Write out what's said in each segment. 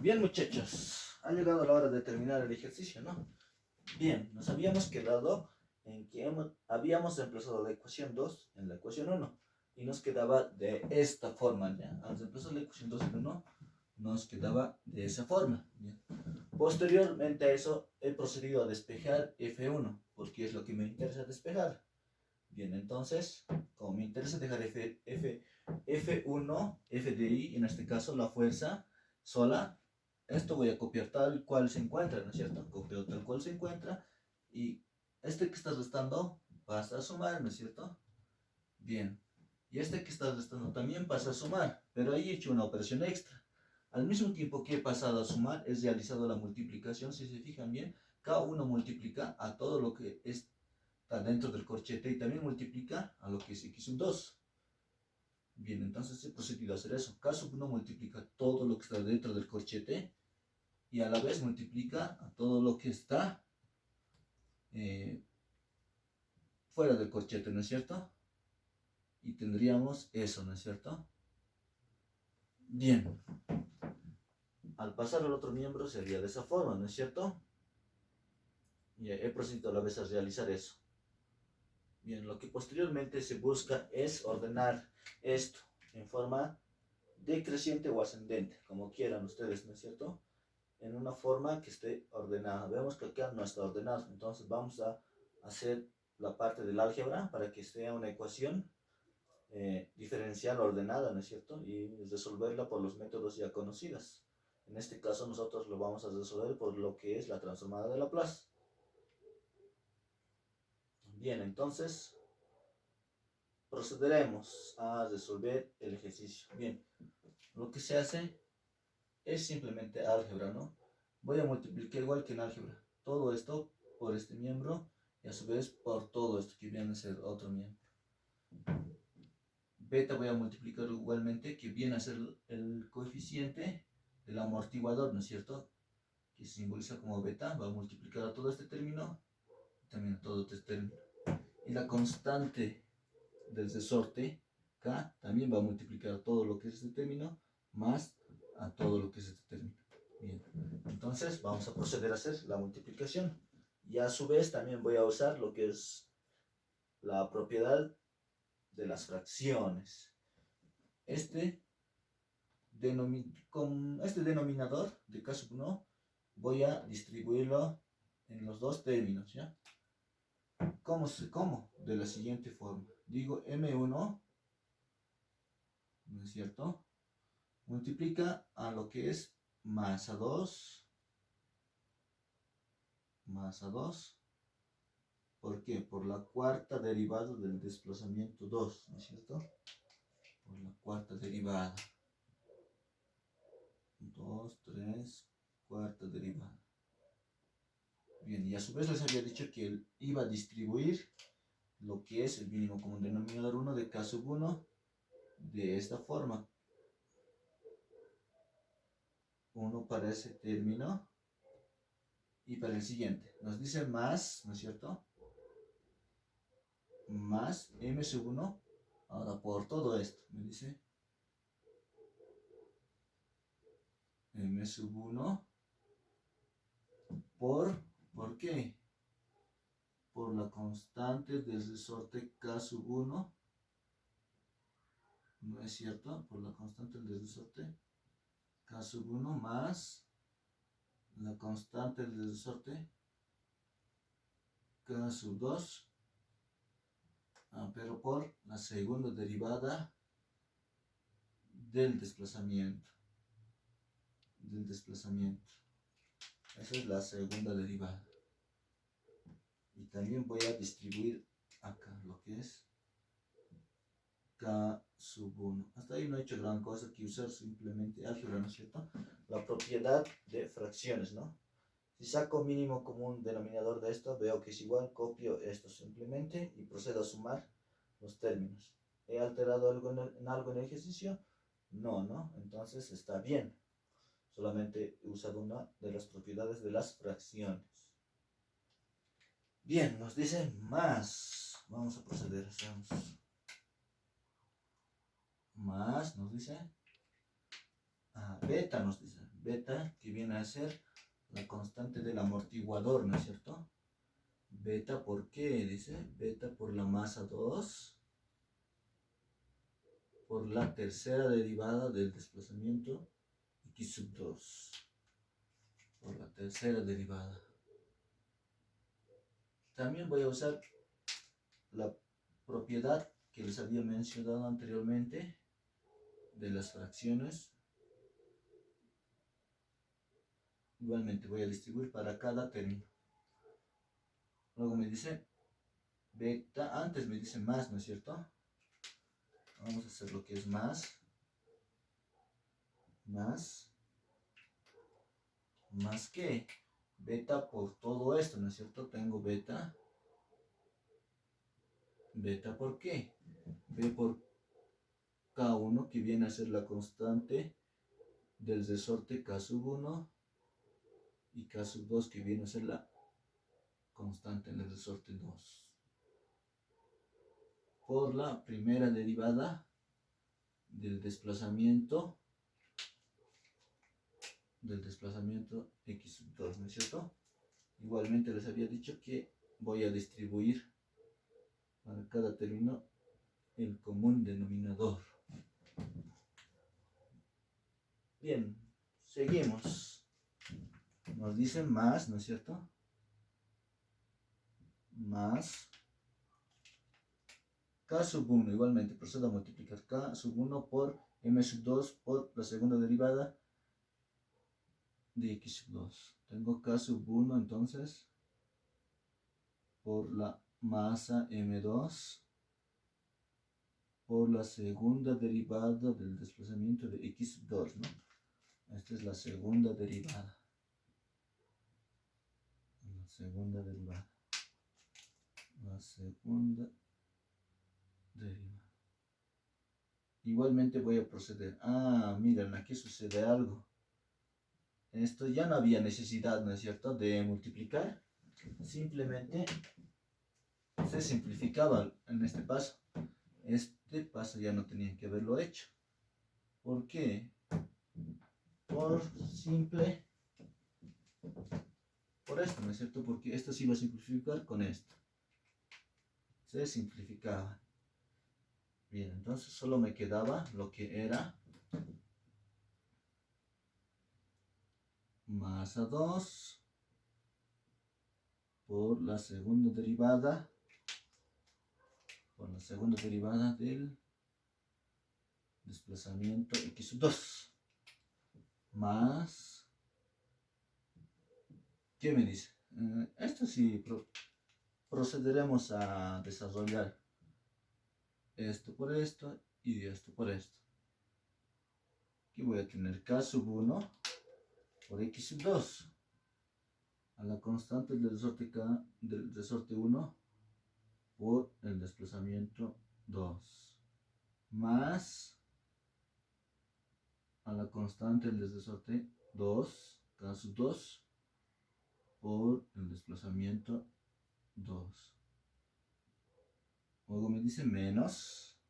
Bien, muchachos, ha llegado la hora de terminar el ejercicio, ¿no? Bien, nos habíamos quedado en que habíamos reemplazado la ecuación 2 en la ecuación 1 y nos quedaba de esta forma, ¿ya? Al reemplazar la ecuación 2 en 1, nos quedaba de esa forma, ¿ya? Posteriormente a eso, he procedido a despejar F1, porque es lo que me interesa despejar. Bien, entonces, como me interesa dejar F1, F de I, en este caso la fuerza sola, esto voy a copiar tal cual se encuentra, ¿no es cierto? Copio tal cual se encuentra y este que está restando pasa a sumar, ¿no es cierto? Bien, y este que está restando también pasa a sumar, pero ahí he hecho una operación extra. Al mismo tiempo que he pasado a sumar, he realizado la multiplicación, si se fijan bien, cada uno multiplica a todo lo que está dentro del corchete y también multiplica a lo que es x sub 2. Bien, entonces he procedido a hacer eso. K sub 1 multiplica todo lo que está dentro del corchete y a la vez multiplica a todo lo que está fuera del corchete, ¿no es cierto? Y tendríamos eso, ¿no es cierto? Bien, al pasar al otro miembro sería de esa forma, ¿no es cierto? Y he procedido a la vez a realizar eso. Bien, lo que posteriormente se busca es ordenar esto en forma decreciente o ascendente, como quieran ustedes, ¿no es cierto? En una forma que esté ordenada. Vemos que acá no está ordenado, entonces vamos a hacer la parte del álgebra para que sea una ecuación diferencial ordenada, ¿no es cierto? Y resolverla por los métodos ya conocidos. En este caso nosotros lo vamos a resolver por lo que es la transformada de Laplace. Bien, entonces procederemos a resolver el ejercicio. Bien, lo que se hace es simplemente álgebra, ¿no? Voy a multiplicar igual que en álgebra, todo esto por este miembro y a su vez por todo esto que viene a ser otro miembro. Beta voy a multiplicar igualmente, que viene a ser el coeficiente del amortiguador, ¿no es cierto? Que se simboliza como beta, va a multiplicar a todo este término y también a todo este término. Y la constante del resorte, K, también va a multiplicar a todo lo que es este término más a todo lo que es este término. Bien, entonces vamos a proceder a hacer la multiplicación. Y a su vez también voy a usar lo que es la propiedad de las fracciones. Con este denominador de K sub 1 voy a distribuirlo en los dos términos, ¿ya? ¿Cómo? De la siguiente forma. Digo M1, ¿no es cierto? Multiplica a lo que es más a 2, más a 2. ¿Por qué? Por la cuarta derivada del desplazamiento 2, ¿no es cierto? Por la cuarta derivada. 2, 3, cuarta derivada. Bien, y a su vez les había dicho que él iba a distribuir lo que es el mínimo común denominador 1 de K sub 1 de esta forma. 1 para ese término y para el siguiente. Nos dice más, ¿no es cierto? Más M sub 1. Ahora por todo esto, me dice M sub 1 ¿por qué? Por la constante del resorte K sub 1, ¿no es cierto? Por la constante del resorte K sub 1 más la constante del resorte K sub 2, pero por la segunda derivada del desplazamiento. Esa es la segunda derivada. Y también voy a distribuir acá lo que es K sub 1. Hasta ahí no he hecho gran cosa que usar simplemente álgebra, ¿no es cierto? La propiedad de fracciones, ¿no? Si saco mínimo común denominador de esto, veo que es igual, copio esto simplemente y procedo a sumar los términos. ¿He alterado algo en algo en el ejercicio? No, ¿no? Entonces está bien. Solamente he usado una de las propiedades de las fracciones. Bien, nos dice más. Vamos a proceder, hacemos más, nos dice. Beta nos dice. beta, que viene a ser la constante del amortiguador, ¿no es cierto? Beta, ¿por qué? Dice, beta por la masa 2, por la tercera derivada del desplazamiento x sub 2, por la tercera derivada. También voy a usar la propiedad que les había mencionado anteriormente de las fracciones. Igualmente voy a distribuir para cada término. Luego me dice beta, antes me dice más, ¿no es cierto? Vamos a hacer lo que es más que beta por todo esto, ¿no es cierto? Tengo beta, ¿por qué? B por K1, que viene a ser la constante del resorte K sub 1, y K sub 2, que viene a ser la constante en el resorte 2, por la primera derivada del desplazamiento x sub 2, ¿no es cierto? Igualmente les había dicho que voy a distribuir para cada término el común denominador. Bien, seguimos. Nos dice más, ¿no es cierto? Más K sub 1, igualmente procedo a multiplicar K sub 1 por M sub 2 por la segunda derivada de X sub 2. Tengo K sub 1 entonces por la masa M2 por la segunda derivada del desplazamiento de X sub 2, ¿no? Esta es la segunda derivada. La segunda derivada. Igualmente voy a proceder. Miren, aquí sucede algo. Esto ya no había necesidad, ¿no es cierto?, de multiplicar. Simplemente se simplificaba en este paso. Este paso ya no tenía que haberlo hecho. ¿Por qué? Por esto, ¿no es cierto? Porque esto se iba a simplificar con esto. Se simplificaba. Bien, entonces solo me quedaba lo que era masa 2 por la segunda derivada del desplazamiento x sub 2 más, ¿qué me dice? Esto sí procederemos a desarrollar esto por esto y esto por esto. Aquí voy a tener K sub 1 por X sub 2 a la constante del resorte 1 por el desplazamiento 2 más a la constante del resorte 2, K sub 2 por el desplazamiento 2. Luego me dice menos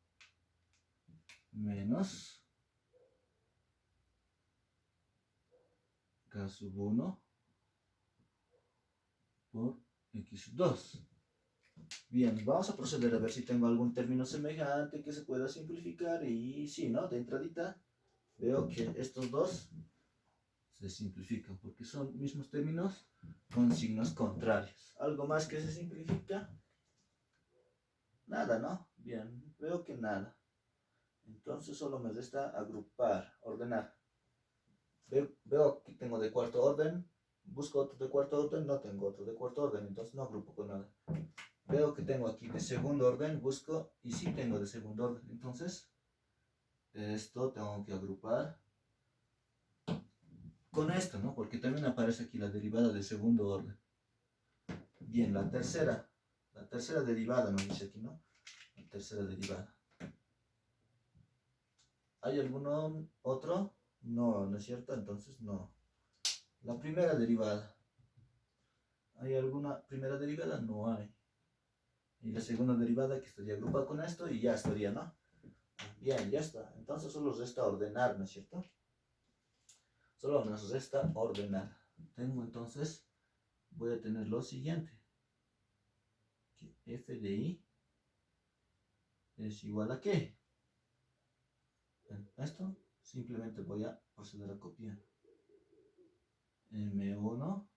K sub 1 por X sub 2. Bien, vamos a proceder a ver si tengo algún término semejante que se pueda simplificar. Y sí, ¿no? De entradita veo que estos dos se simplifican porque son mismos términos con signos contrarios. ¿Algo más que se simplifica? Nada, ¿no? Bien, veo que nada. Entonces solo me resta agrupar, ordenar. Veo que tengo de cuarto orden, busco otro de cuarto orden, no tengo otro de cuarto orden, entonces no agrupo con nada. Veo que tengo aquí de segundo orden, busco y sí tengo de segundo orden, entonces esto tengo que agrupar con esto, ¿no? Porque también aparece aquí la derivada de segundo orden. Bien, la tercera derivada nos dice aquí, ¿no? La tercera derivada. ¿Hay algún otro? No, ¿no es cierto? Entonces no. La primera derivada. ¿Hay alguna primera derivada? No hay. Y la segunda derivada que estaría agrupada con esto y ya estaría, ¿no? Bien, ya está. Entonces solo resta ordenar, ¿no es cierto? Solo nos resta ordenar. Tengo entonces, voy a tener lo siguiente. Que f de i es igual a qué. Esto simplemente voy a proceder a copiar. M1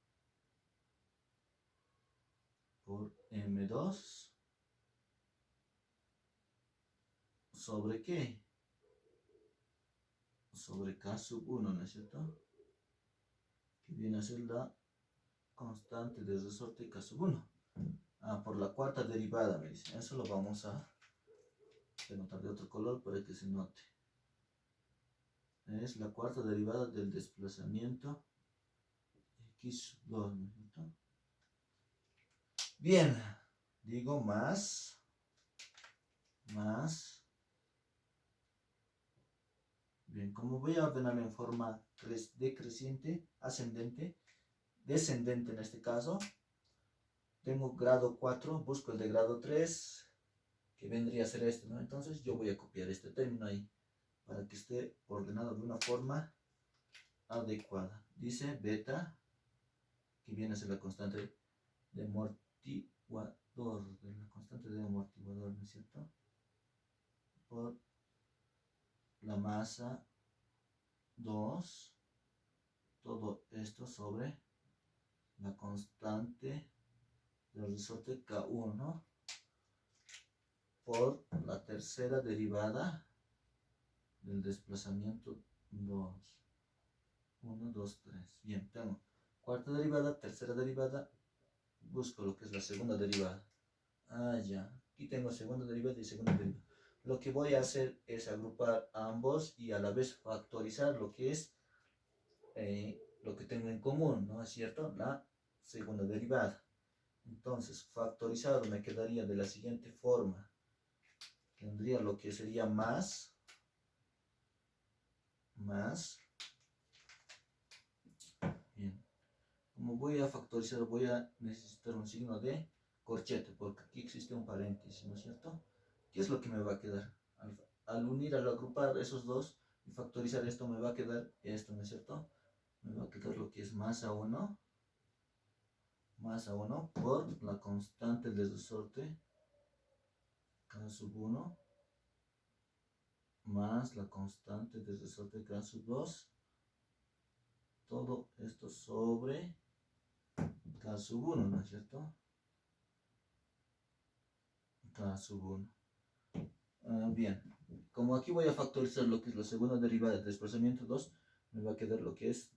por M2 sobre qué. Sobre K sub 1, ¿no es cierto? Que viene a ser la constante de resorte K sub 1. Por la cuarta derivada, me dice. Eso lo vamos a denotar de otro color para que se note. Es la cuarta derivada del desplazamiento x sub 2, ¿no es cierto? Bien, digo más. Bien, como voy a ordenar en forma decreciente, ascendente, descendente en este caso, tengo grado 4, busco el de grado 3, que vendría a ser este, ¿no? Entonces yo voy a copiar este término ahí, para que esté ordenado de una forma adecuada. Dice beta, que viene a ser la constante de amortiguador, ¿no es cierto? Por la masa 2, todo esto sobre la constante del resorte K1 por la tercera derivada del desplazamiento 2. 1, 2, 3. Bien, tengo cuarta derivada, tercera derivada, busco lo que es la segunda derivada. Ya, aquí tengo segunda derivada y segunda derivada. Lo que voy a hacer es agrupar ambos y a la vez factorizar lo que es lo que tengo en común, ¿no es cierto? La segunda derivada. Entonces, factorizado me quedaría de la siguiente forma. Tendría lo que sería más. Bien. Como voy a factorizar, voy a necesitar un signo de corchete, porque aquí existe un paréntesis, ¿no es cierto? ¿Qué es lo que me va a quedar? Al unir, al agrupar esos dos y factorizar esto, me va a quedar esto, ¿no es cierto? Me va a quedar lo que es más a 1 por la constante de resorte K sub 1 más la constante de resorte K sub 2, todo esto sobre K sub 1, ¿no es cierto? K sub 1. Bien, como aquí voy a factorizar lo que es la segunda derivada del desplazamiento 2, me va a quedar lo que es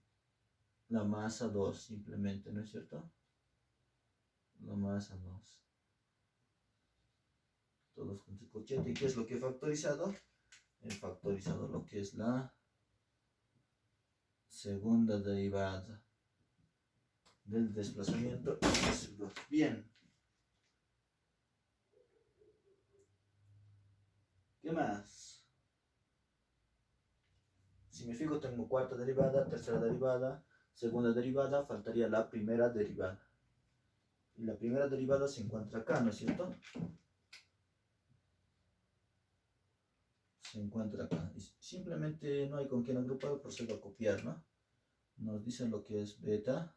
la masa 2 simplemente, ¿no es cierto? La masa 2. Todos con su corchete. ¿Y qué es lo que he factorizado? He factorizado lo que es la segunda derivada del desplazamiento 2. Bien. ¿Qué más? Si me fijo, tengo cuarta derivada, tercera derivada, segunda derivada, faltaría la primera derivada. Y la primera derivada se encuentra acá, ¿no es cierto? Se encuentra acá. Y simplemente no hay con quién agrupar, procedo a copiar, ¿no? Nos dicen lo que es beta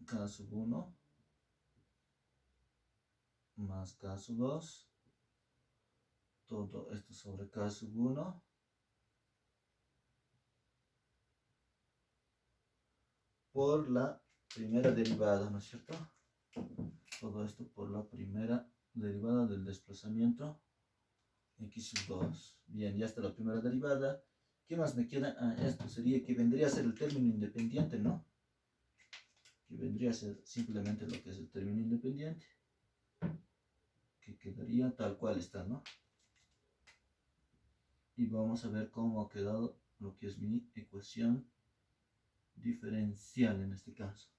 K sub 1 más K sub 2, todo esto sobre K sub 1 por la primera derivada, ¿no es cierto? Todo esto por la primera derivada del desplazamiento x sub 2. Bien, ya está la primera derivada. ¿Qué más me queda? Esto sería que vendría a ser el término independiente, ¿no? Que vendría a ser simplemente lo que es el término independiente. Que quedaría tal cual está, ¿no? Y vamos a ver cómo ha quedado lo que es mi ecuación diferencial en este caso.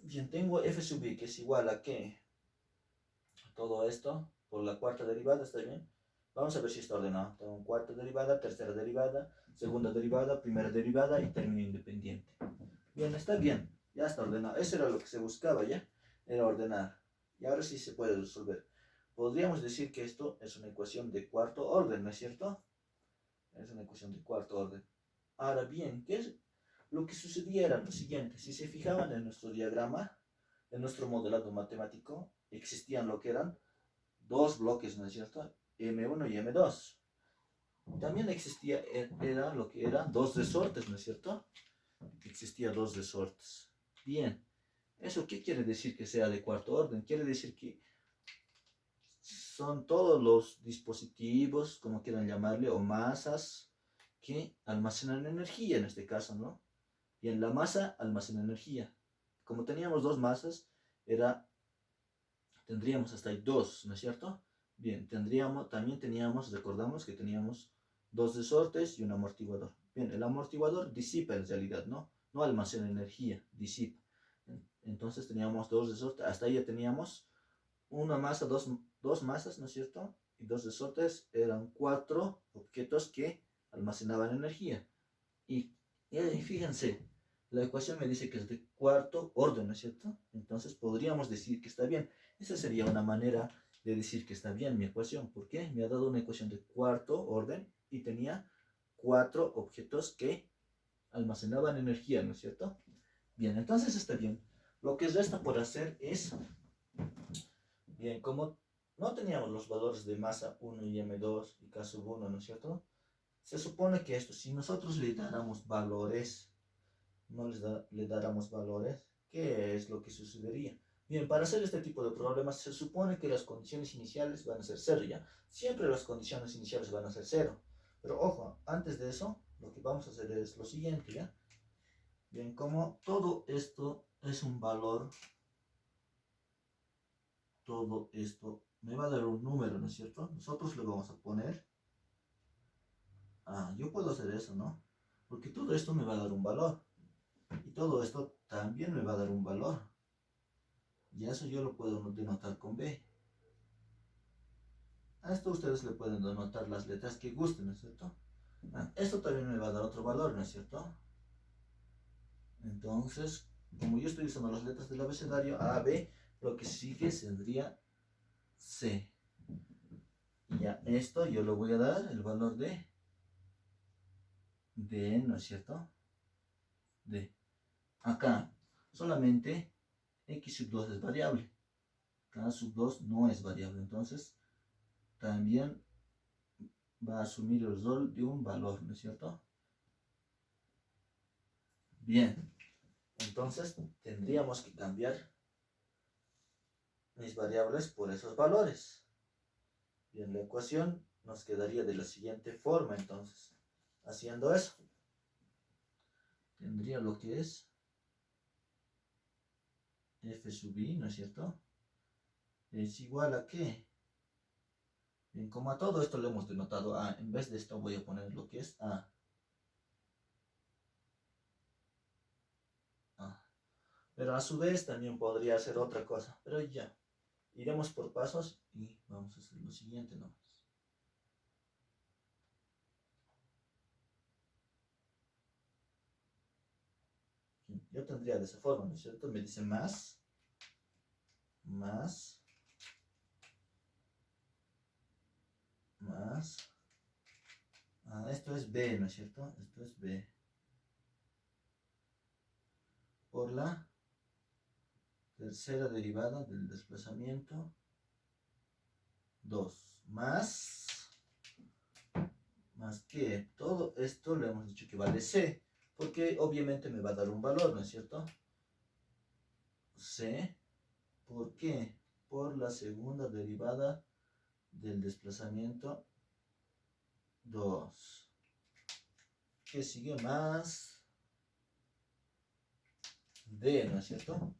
Bien, tengo f sub i que es igual a ¿qué? Todo esto por la cuarta derivada, ¿está bien? Vamos a ver si está ordenado. Tengo cuarta derivada, tercera derivada, segunda derivada, primera derivada y término independiente. Bien, está bien. Ya está ordenado. Eso era lo que se buscaba, ¿ya? Era ordenar. Y ahora sí se puede resolver. podríamos decir que esto es una ecuación de cuarto orden, ¿no es cierto? Es una ecuación de cuarto orden. Ahora bien, ¿qué es lo que sucedía? Era lo siguiente: si se fijaban en nuestro diagrama, en nuestro modelado matemático, existían lo que eran dos bloques, ¿no es cierto? M1 y M2. También existía, era lo que eran dos resortes, ¿no es cierto? Existía dos resortes. Bien, ¿eso qué quiere decir que sea de cuarto orden? Quiere decir que son todos los dispositivos, como quieran llamarle, o masas que almacenan energía en este caso, ¿no? Y en la masa almacena energía. Como teníamos dos masas, tendríamos hasta ahí dos, ¿no es cierto? Bien, también teníamos, recordamos que teníamos dos resortes y un amortiguador. Bien, el amortiguador disipa en realidad, ¿no? No almacena energía, disipa. Entonces teníamos dos resortes, hasta ahí ya teníamos una masa, dos masas, ¿no es cierto? Y dos resortes, eran cuatro objetos que almacenaban energía. Y fíjense, la ecuación me dice que es de cuarto orden, ¿no es cierto? Entonces podríamos decir que está bien. Esa sería una manera de decir que está bien mi ecuación. ¿Por qué? Me ha dado una ecuación de cuarto orden y tenía cuatro objetos que almacenaban energía, ¿no es cierto? Bien, entonces está bien. Lo que resta por hacer es, bien, como no teníamos los valores de masa 1 y M2 y K sub 1, ¿no es cierto? Se supone que esto, si nosotros le dáramos valores, no le dáramos valores, ¿qué es lo que sucedería? Bien, para hacer este tipo de problemas se supone que las condiciones iniciales van a ser cero, ¿ya? Siempre las condiciones iniciales van a ser cero. Pero ojo, antes de eso, lo que vamos a hacer es lo siguiente, ¿ya? Bien, como todo esto es un valor, todo esto me va a dar un número, ¿no es cierto? Nosotros le vamos a poner, yo puedo hacer eso, ¿no? Porque todo esto me va a dar un valor. Y todo esto también me va a dar un valor. Y eso yo lo puedo denotar con B. A esto ustedes le pueden denotar las letras que gusten, ¿no es cierto? Esto también me va a dar otro valor, ¿no es cierto? Entonces, como yo estoy usando las letras del abecedario A, B, lo que sigue sería C. Y ya esto yo le voy a dar el valor de D, ¿no es cierto? D. Acá solamente X sub 2 es variable. K sub 2 no es variable. Entonces, también va a asumir el rol de un valor, ¿no es cierto? Bien, entonces tendríamos que cambiar mis variables por esos valores. Bien, la ecuación nos quedaría de la siguiente forma, entonces, haciendo eso, tendría lo que es f sub i, ¿no es cierto? Es igual a ¿qué? Bien, como a todo esto le hemos denotado a, en vez de esto voy a poner lo que es a. Pero a su vez también podría hacer otra cosa, pero ya, iremos por pasos y vamos a hacer lo siguiente nomás. Yo tendría de esa forma, ¿no es cierto? Me dice más, más, más. Esto es B, ¿no es cierto? Esto es B. Por la tercera derivada del desplazamiento 2. Más que todo esto le hemos dicho que vale C. Porque obviamente me va a dar un valor, ¿no es cierto? C. ¿Por qué? Por la segunda derivada del desplazamiento 2. ¿Qué sigue? Más D, ¿no es cierto?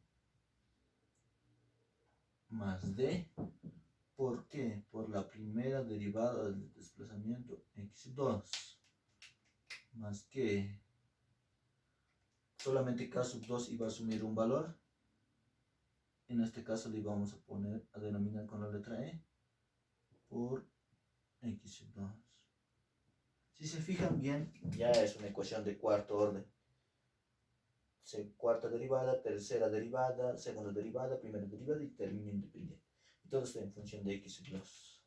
Más D. ¿Por qué? Por la primera derivada del desplazamiento x2. Más que solamente k sub 2 iba a asumir un valor. En este caso le vamos a poner, a denominar con la letra E, por x sub 2. Si se fijan bien, ya es una ecuación de cuarto orden. Cuarta derivada, tercera derivada, segunda derivada, primera derivada y término independiente. Y todo esto en función de x sub 2.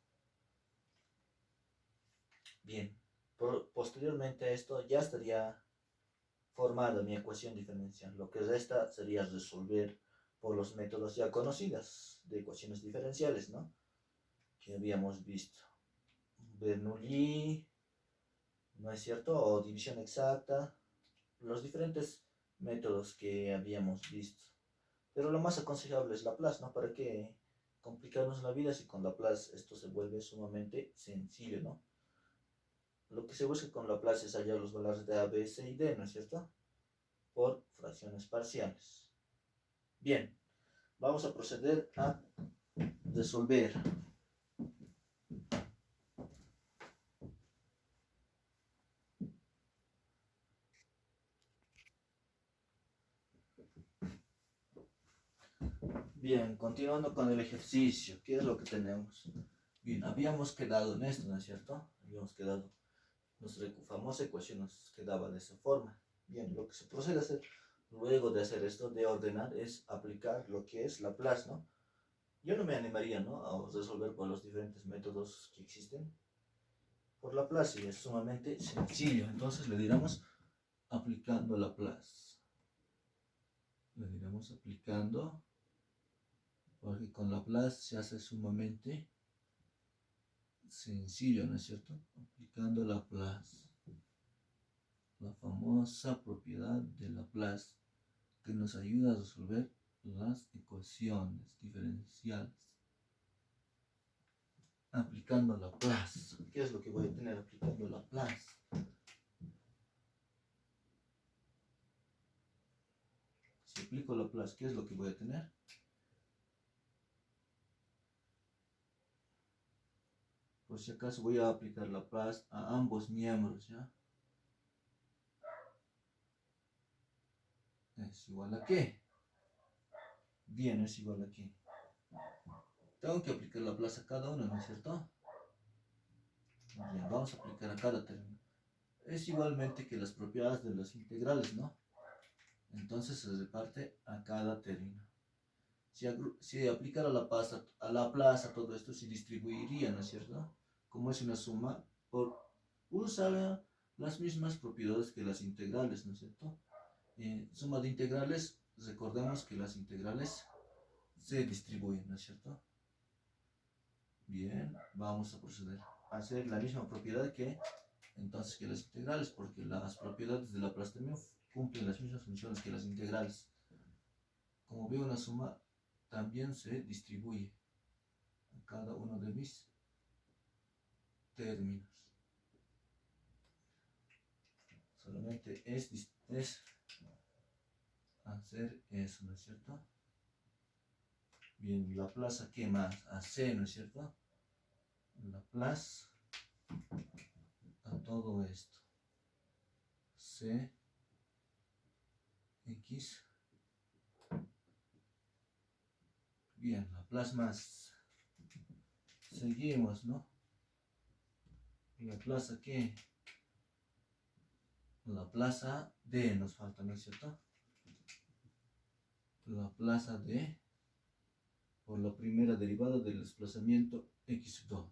Bien, posteriormente a esto ya estaría formada mi ecuación diferencial. Lo que resta sería resolver por los métodos ya conocidos de ecuaciones diferenciales, ¿no? Que habíamos visto. Bernoulli, ¿no es cierto? O división exacta. Los diferentes métodos que habíamos visto. Pero lo más aconsejable es Laplace, ¿no? ¿Para qué complicarnos la vida si con Laplace esto se vuelve sumamente sencillo, ¿no? Lo que se busca con Laplace es hallar los valores de A, B, C y D, ¿no es cierto? Por fracciones parciales. Bien, vamos a proceder a resolver. Bien, continuando con el ejercicio, ¿qué es lo que tenemos? Bien, habíamos quedado en esto, ¿no es cierto? Habíamos quedado, nuestra famosa ecuación nos quedaba de esa forma. Bien, lo que se procede a hacer luego de hacer esto, de ordenar, es aplicar lo que es Laplace, ¿no? Yo no me animaría, ¿no?, a resolver por los diferentes métodos que existen. Por Laplace y es sumamente sencillo, entonces le diremos aplicando Laplace. Le diremos aplicando, porque con Laplace se hace sumamente sencillo, ¿no es cierto? Aplicando Laplace, la famosa propiedad de Laplace que nos ayuda a resolver las ecuaciones diferenciales. Aplicando Laplace, ¿qué es lo que voy a tener aplicando Laplace? Si aplico Laplace, ¿qué es lo que voy a tener? Por si acaso voy a aplicar Laplace a ambos miembros, ¿ya? ¿Es igual a qué? Bien, es igual a qué. Tengo que aplicar Laplace a cada uno, ¿no es cierto? Bien, vamos a aplicar a cada término. Es igualmente que las propiedades de las integrales, ¿no? Entonces se reparte a cada término. Si aplicara Laplace a todo esto, se distribuiría, ¿no es cierto? Como es una suma, usar las mismas propiedades que las integrales, ¿no es cierto? Suma de integrales, recordemos que las integrales se distribuyen, ¿no es cierto? Bien, vamos a proceder a hacer la misma propiedad que entonces que las integrales, porque las propiedades de Laplace también cumplen las mismas funciones que las integrales. Como veo, una suma también se distribuye a cada uno de mis términos. Solamente es hacer eso, ¿no es cierto? Bien, Laplace a qué más, a C, ¿no es cierto? Laplace a todo esto. C, X. Bien, Laplace más. Seguimos, ¿no? Laplace a qué? Laplace a D nos falta, ¿no es cierto? Laplace a D por la primera derivada del desplazamiento x2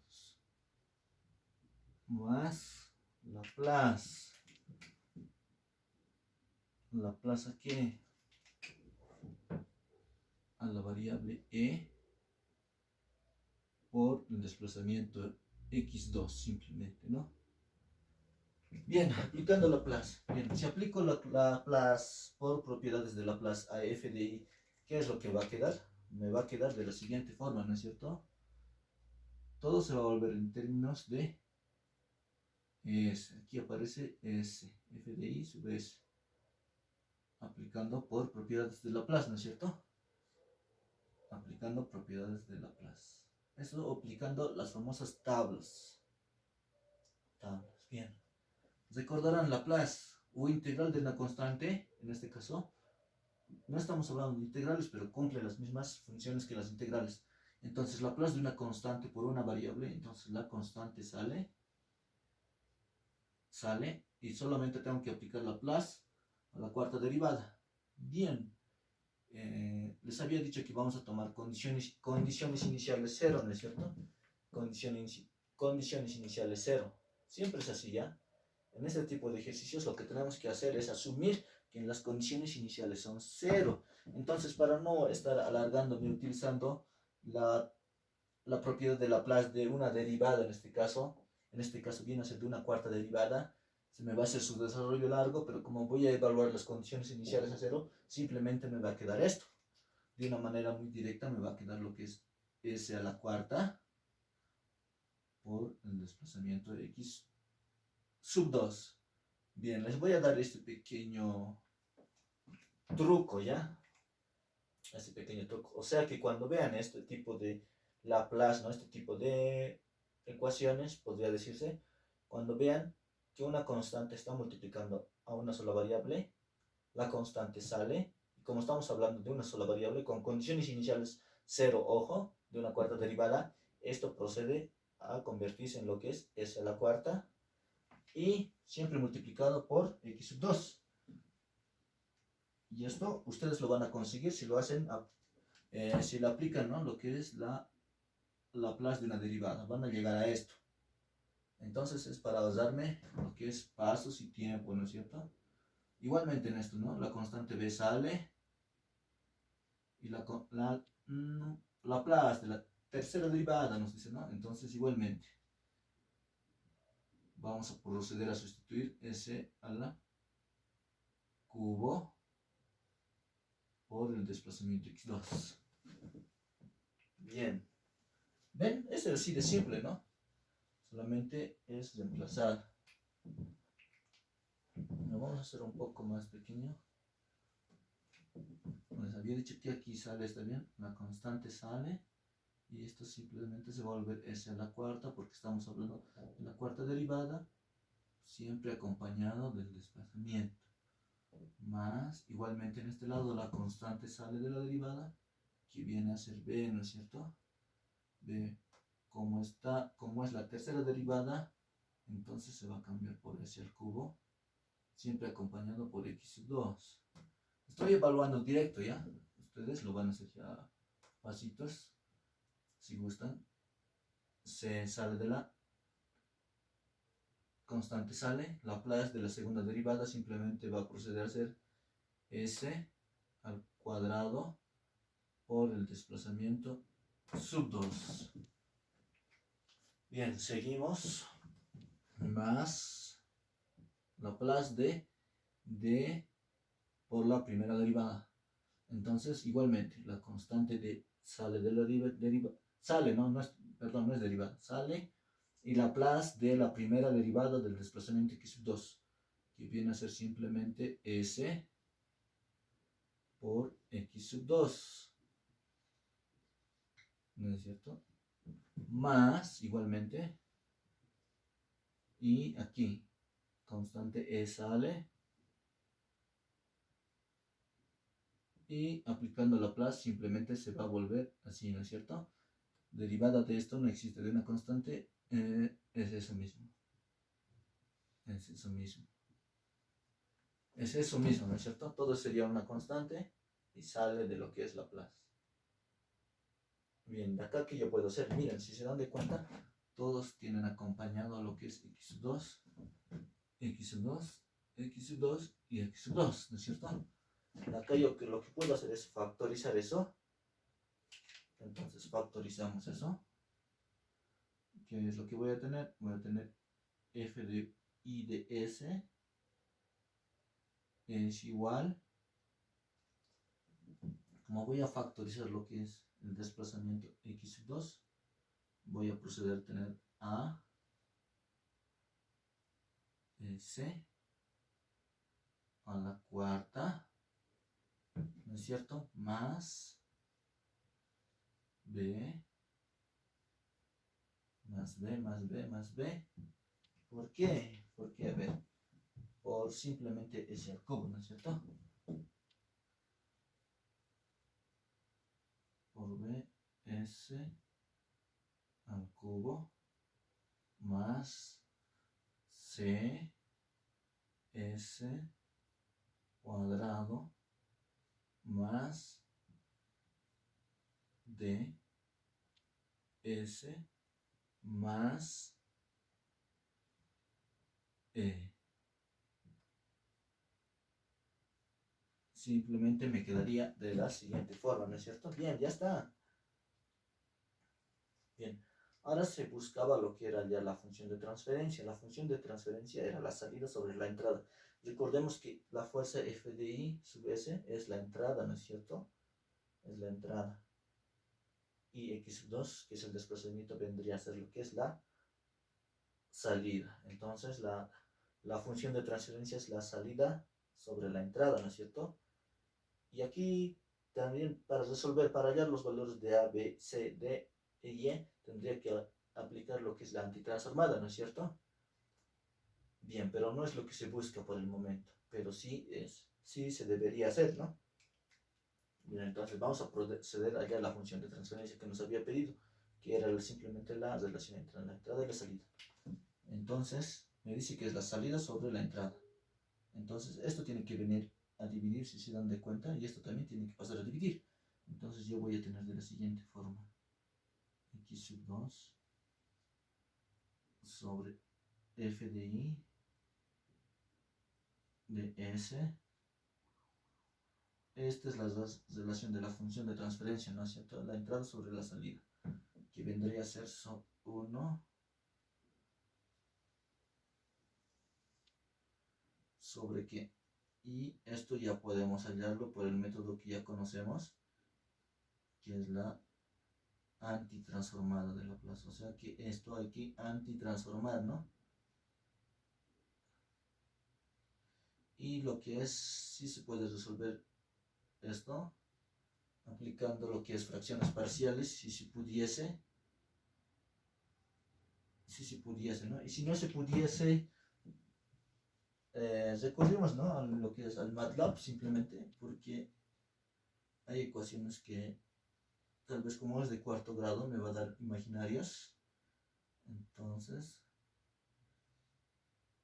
más Laplace a qué, a la variable e por el desplazamiento x2 simplemente, ¿no? Bien, aplicando Laplace. Bien, si aplico Laplace por propiedades de Laplace a f de i, ¿qué es lo que va a quedar? Me va a quedar de la siguiente forma, ¿no es cierto? Todo se va a volver en términos de S. Aquí aparece S, f de i sub S. Aplicando por propiedades de Laplace, ¿no es cierto? Aplicando propiedades de Laplace. Eso aplicando las famosas tablas. Bien. Recordarán Laplace o integral de una constante, en este caso. No estamos hablando de integrales, pero cumple las mismas funciones que las integrales. Entonces, Laplace de una constante por una variable, entonces la constante sale, y solamente tengo que aplicar Laplace a la cuarta derivada. Bien, les había dicho que vamos a tomar condiciones iniciales cero, ¿no es cierto? Condiciones iniciales cero. Siempre es así, ¿ya? En este tipo de ejercicios lo que tenemos que hacer es asumir que las condiciones iniciales son cero. Entonces, para no estar alargándome utilizando la propiedad de Laplace de una derivada, en este caso viene a ser de una cuarta derivada, se me va a hacer su desarrollo largo, pero como voy a evaluar las condiciones iniciales a cero, simplemente me va a quedar esto. De una manera muy directa me va a quedar lo que es s a la cuarta por el desplazamiento de x sub 2. Bien, les voy a dar este pequeño truco, ¿ya? Este pequeño truco. O sea que cuando vean este tipo de Laplace, ¿no? Este tipo de ecuaciones, podría decirse, cuando vean que una constante está multiplicando a una sola variable, la constante sale, y como estamos hablando de una sola variable, con condiciones iniciales cero, ojo, de una cuarta derivada, esto procede a convertirse en lo que es s a la cuarta, y siempre multiplicado por x sub 2. Y esto ustedes lo van a conseguir si lo hacen, si lo aplican, ¿no? Lo que es la Laplace de una derivada. Van a llegar a esto. Entonces es para ahorrarme lo que es pasos y tiempo, ¿no es cierto? Igualmente en esto, ¿no? La constante b sale y Laplace de la tercera derivada nos dice, ¿no? Entonces igualmente vamos a proceder a sustituir s a la cubo por el desplazamiento x2. Bien. ¿Ven? Es así de simple, ¿no? Solamente es reemplazar. Lo vamos a hacer un poco más pequeño. Les había dicho que aquí sale, está bien, la constante sale y esto simplemente se va a volver s a la cuarta porque estamos hablando de la cuarta derivada, siempre acompañado del desplazamiento. Más, igualmente en este lado la constante sale de la derivada, que viene a ser b, ¿no es cierto? B, como es la tercera derivada, entonces se va a cambiar por s al cubo, siempre acompañado por x sub 2. Estoy evaluando directo, ¿ya? Ustedes lo van a hacer ya pasitos, si gustan. Se sale de la constante, sale. Laplace de la segunda derivada simplemente va a proceder a ser s al cuadrado por el desplazamiento sub 2. Bien, seguimos. Más Laplace de d por la primera derivada. Entonces, igualmente, la constante de sale de la derivada, sale, no es, perdón, no es derivada, sale, y Laplace de la primera derivada del desplazamiento x sub 2, que viene a ser simplemente s por x sub 2, ¿no es cierto? Más, igualmente, y aquí, constante e sale, y aplicando Laplace simplemente se va a volver así, ¿no es cierto? Derivada de esto no existe, de una constante, es eso mismo. Es eso mismo. Es eso mismo, ¿no es cierto? Todo sería una constante y sale de lo que es Laplace. Bien, de acá que yo puedo hacer, miren, si se dan de cuenta, todos tienen acompañado lo que es x2, x2, x2 y x2, ¿no es cierto? De acá yo lo que puedo hacer es factorizar eso. Entonces factorizamos eso. ¿Qué es lo que voy a tener? Voy a tener f de i de s es igual, como voy a factorizar lo que es el desplazamiento x sub 2, voy a proceder a tener a s a la cuarta, ¿no es cierto? Más b, más b, más b, más b. ¿Por qué? Porque, a ver, por simplemente s al cubo, ¿no es cierto? Por b, s al cubo más c, s cuadrado más ds más e. Simplemente me quedaría de la siguiente forma, ¿no es cierto? Bien, ya está. Bien, ahora se buscaba lo que era ya la función de transferencia. La función de transferencia era la salida sobre la entrada. Recordemos que la fuerza F de I sub S es la entrada, ¿no es cierto? Es la entrada. Y X sub 2, que es el desplazamiento, vendría a ser lo que es la salida. Entonces, la función de transferencia es la salida sobre la entrada, ¿no es cierto? Y aquí también para resolver, para hallar los valores de A, B, C, D e Y, tendría que aplicar lo que es la antitransformada, ¿no es cierto? Bien, pero no es lo que se busca por el momento, pero sí se debería hacer, ¿no? Bien, entonces vamos a proceder a hallar la función de transferencia que nos había pedido, que era simplemente la relación entre la entrada y la salida. Entonces, me dice que es la salida sobre la entrada. Entonces, esto tiene que venir a dividir, si se dan de cuenta, y esto también tiene que pasar a dividir. Entonces, yo voy a tener de la siguiente forma. X sub 2 sobre f de i de s. Esta es la relación de la función de transferencia, ¿no es cierto? La entrada sobre la salida, que vendría a ser 1 sobre qué. Y esto ya podemos hallarlo por el método que ya conocemos, que es la antitransformada de Laplace. O sea que esto hay que antitransformar, ¿no? Y lo que es, sí se puede resolver esto aplicando lo que es fracciones parciales, si se pudiese, ¿no? Y si no se pudiese, recurrimos, ¿no? A lo que es al MATLAB simplemente, porque hay ecuaciones que tal vez como es de cuarto grado me va a dar imaginarias. Entonces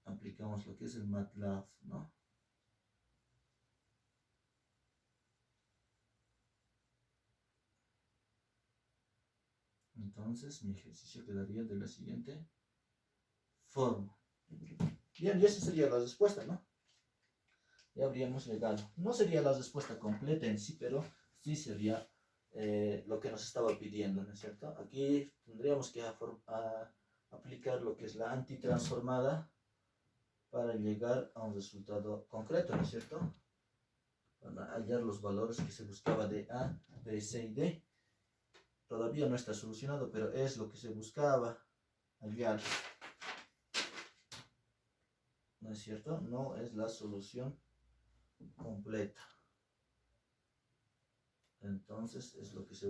aplicamos lo que es el MATLAB, ¿no? Entonces mi ejercicio quedaría de la siguiente forma. Bien, y esa sería la respuesta, ¿no? Ya habríamos llegado. No sería la respuesta completa en sí, pero sí sería lo que nos estaba pidiendo, ¿no es cierto? Aquí tendríamos que aplicar lo que es la antitransformada para llegar a un resultado concreto, ¿no es cierto? Para hallar los valores que se buscaba de A, B, C y D. Todavía no está solucionado, pero es lo que se buscaba hallar. ¿No es cierto? No es la solución completa. Entonces es lo que se